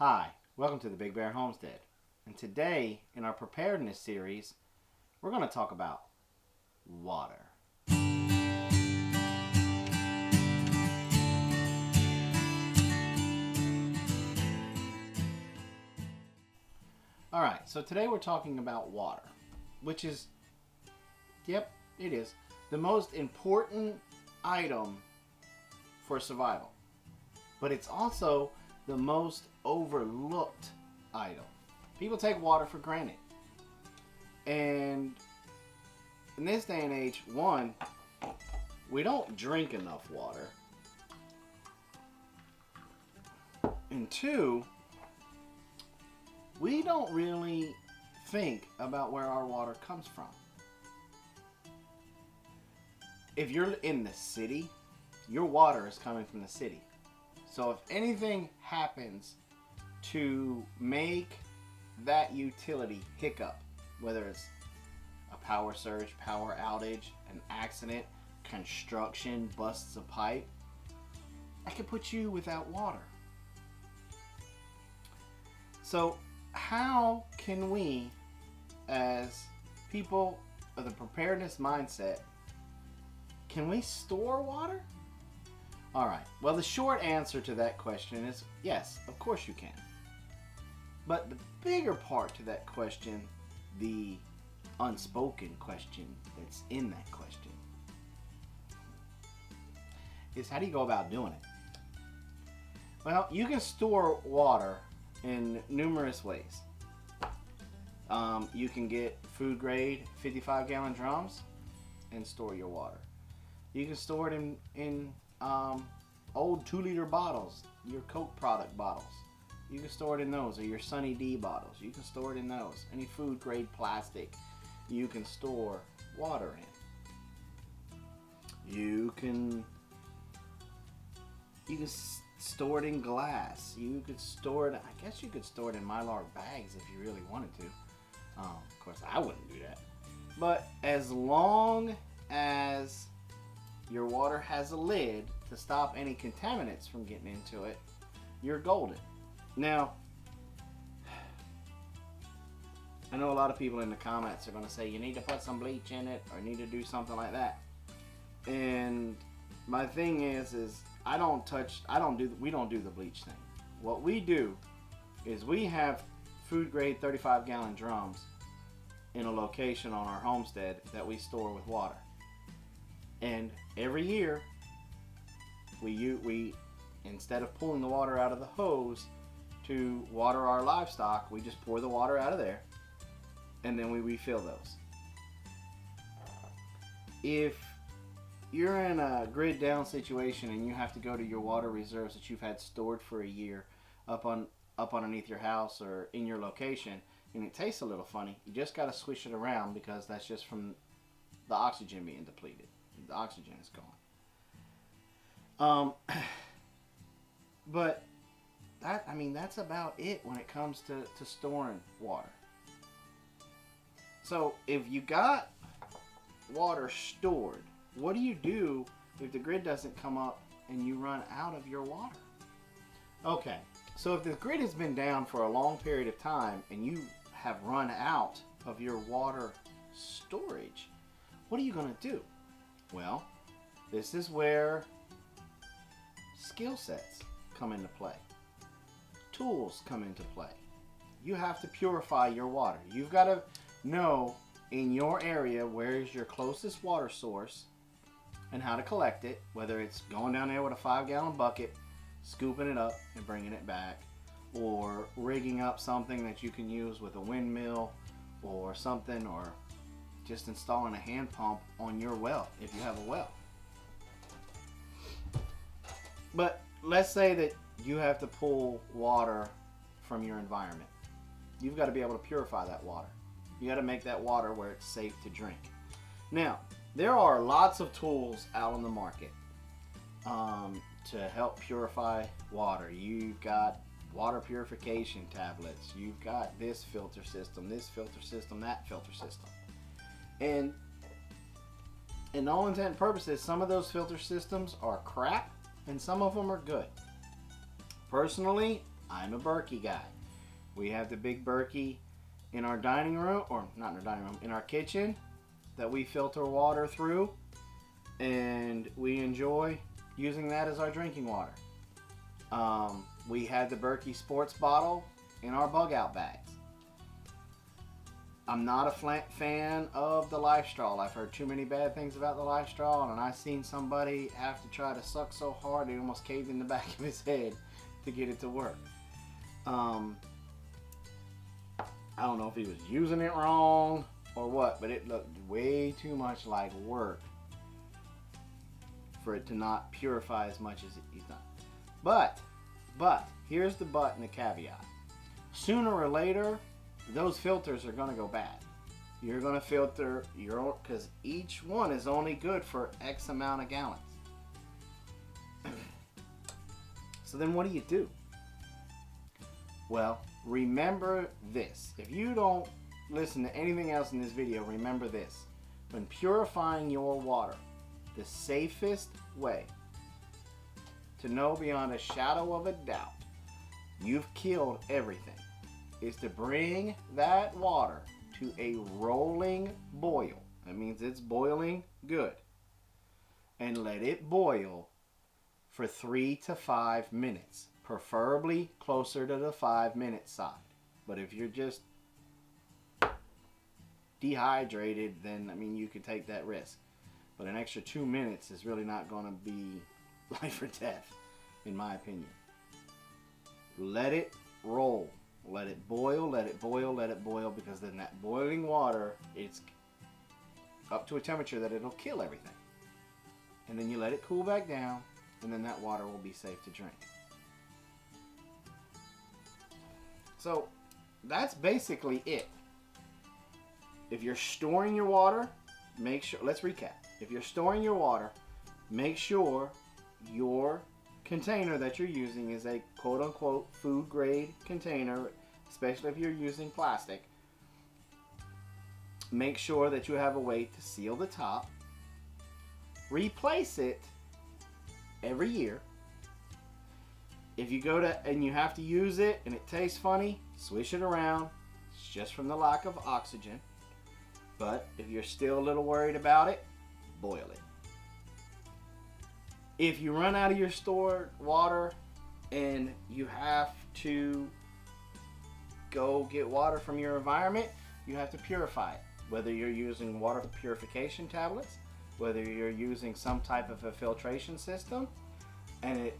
Hi, welcome to the Big Bear Homestead. And today, in our preparedness series, we're going to talk about water. Alright, so today we're talking about water, which is, yep, it is, the most important item for survival. But it's also the most overlooked item. People take water for granted. And in this day and age, one, we don't drink enough water. And two, we don't really think about where our water comes from. If you're in the city, your water is coming from the city. So if anything happens to make that utility hiccup, whether it's a power surge, power outage, an accident, construction, busts a pipe, that could put you without water. So how can we, as people of the preparedness mindset, can we store water? Alright, well, the short answer to that question is yes, of course you can. But the bigger part to that question, the unspoken question that's in that question, is how do you go about doing it? Well, you can store water in numerous ways. You can get food grade 55-gallon drums and store your water. You can store it in old 2-liter bottles, your Coke product bottles. You can store it in those, or your Sunny D bottles. You can store it in those. Any food grade plastic you can store water in. You can store it in glass. You could store it, I guess you could store it in Mylar bags if you really wanted to. Of course, I wouldn't do that. But as long as your water has a lid to stop any contaminants from getting into it, you're golden. Now, I know a lot of people in the comments are going to say you need to put some bleach in it or you need to do something like that. And my thing is we don't do the bleach thing. What we do is we have food grade 35-gallon drums in a location on our homestead that we store with water. And every year, we instead of pulling the water out of the hose to water our livestock, we just pour the water out of there, and then we refill those. If you're in a grid down situation and you have to go to your water reserves that you've had stored for a year up underneath your house or in your location, and it tastes a little funny, you just got to swish it around because that's just from the oxygen being depleted. The oxygen is gone. But that's about it when it comes to storing water. So if you got water stored, what do you do if the grid doesn't come up and you run out of your water? Okay, so if the grid has been down for a long period of time and you have run out of your water storage, what are you going to do? Well, this is where skill sets come into play. Tools come into play. You have to purify your water. You've got to know in your area where is your closest water source and how to collect it, whether it's going down there with a 5-gallon bucket, scooping it up and bringing it back, or rigging up something that you can use with a windmill or something, or just installing a hand pump on your well if you have a well. But let's say that you have to pull water from your environment. You've got to be able to purify that water. You got to make that water where it's safe to drink. Now, there are lots of tools out on the market to help purify water. You've got water purification tablets. You've got this filter system, that filter system. And in all intent and purposes, some of those filter systems are crap and some of them are good. Personally, I'm a Berkey guy. We have the big Berkey in our dining room, or not in our dining room, in our kitchen that we filter water through, and we enjoy using that as our drinking water. We had the Berkey sports bottle in our bug out bags. I'm not a fan of the Life Straw. I've heard too many bad things about the Life Straw, and I've seen somebody have to try to suck so hard they almost caved in the back of his head to get it to work. I don't know if he was using it wrong or what, but it looked way too much like work for it to not purify as much as he's done. But here's the but and the caveat. Sooner or later, those filters are going to go bad. You're going to filter your, because each one is only good for X amount of gallons. So then what do? Well, remember this. If you don't listen to anything else in this video, remember this. When purifying your water, the safest way to know beyond a shadow of a doubt you've killed everything is to bring that water to a rolling boil. That means it's boiling good. And let it boil for 3 to 5 minutes. Preferably closer to the 5-minute side. But if you're just dehydrated, then, I mean, you can take that risk. But an extra 2 minutes is really not going to be life or death, in my opinion. Let it roll. Let it boil, let it boil, let it boil, because then that boiling water, it's up to a temperature that it'll kill everything. And then you let it cool back down, and then that water will be safe to drink. So that's basically it. If you're storing your water, make sure, let's recap. If you're storing your water, make sure your container that you're using is a quote-unquote food grade container, especially if you're using plastic. Make sure that you have a way to seal the top. Replace it every year. If you go to and you have to use it and it tastes funny, swish it around. It's just from the lack of oxygen. But if you're still a little worried about it, boil it. If you run out of your stored water and you have to go get water from your environment, you have to purify it. Whether you're using water purification tablets, whether you're using some type of a filtration system, and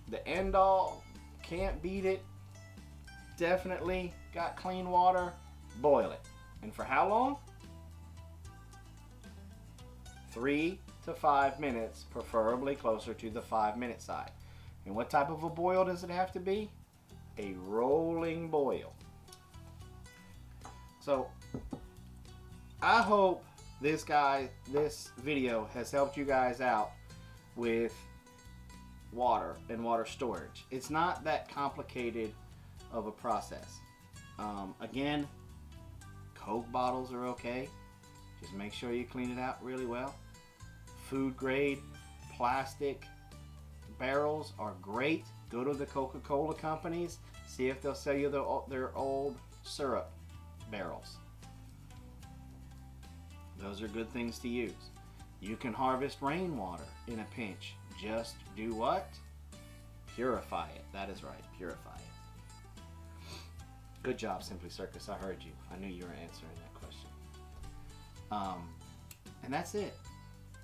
the end all can't beat it, definitely got clean water, boil it. And for how long? 3 to 5 minutes, preferably closer to the 5-minute side. And what type of a boil does it have to be? A rolling boil. So I hope this video has helped you guys out with water and water storage. It's not that complicated of a process. Again, Coke bottles are okay. Just make sure you clean it out really well. Food grade plastic barrels are great. Go to the Coca-Cola companies, see if they'll sell you their old syrup barrels. Those are good things to use. You can harvest rainwater in a pinch. Just do what? Purify it. That is right, purify it. Good job, Simply Circus. I heard you. I knew you were answering that question. And that's it.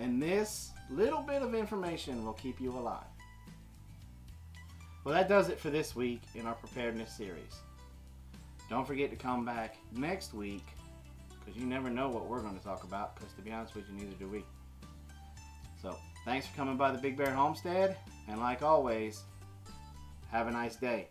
And this little bit of information will keep you alive. Well, that does it for this week in our preparedness series. Don't forget to come back next week, because you never know what we're going to talk about, because to be honest with you, neither do we. So, thanks for coming by the Big Bear Homestead, and like always, have a nice day.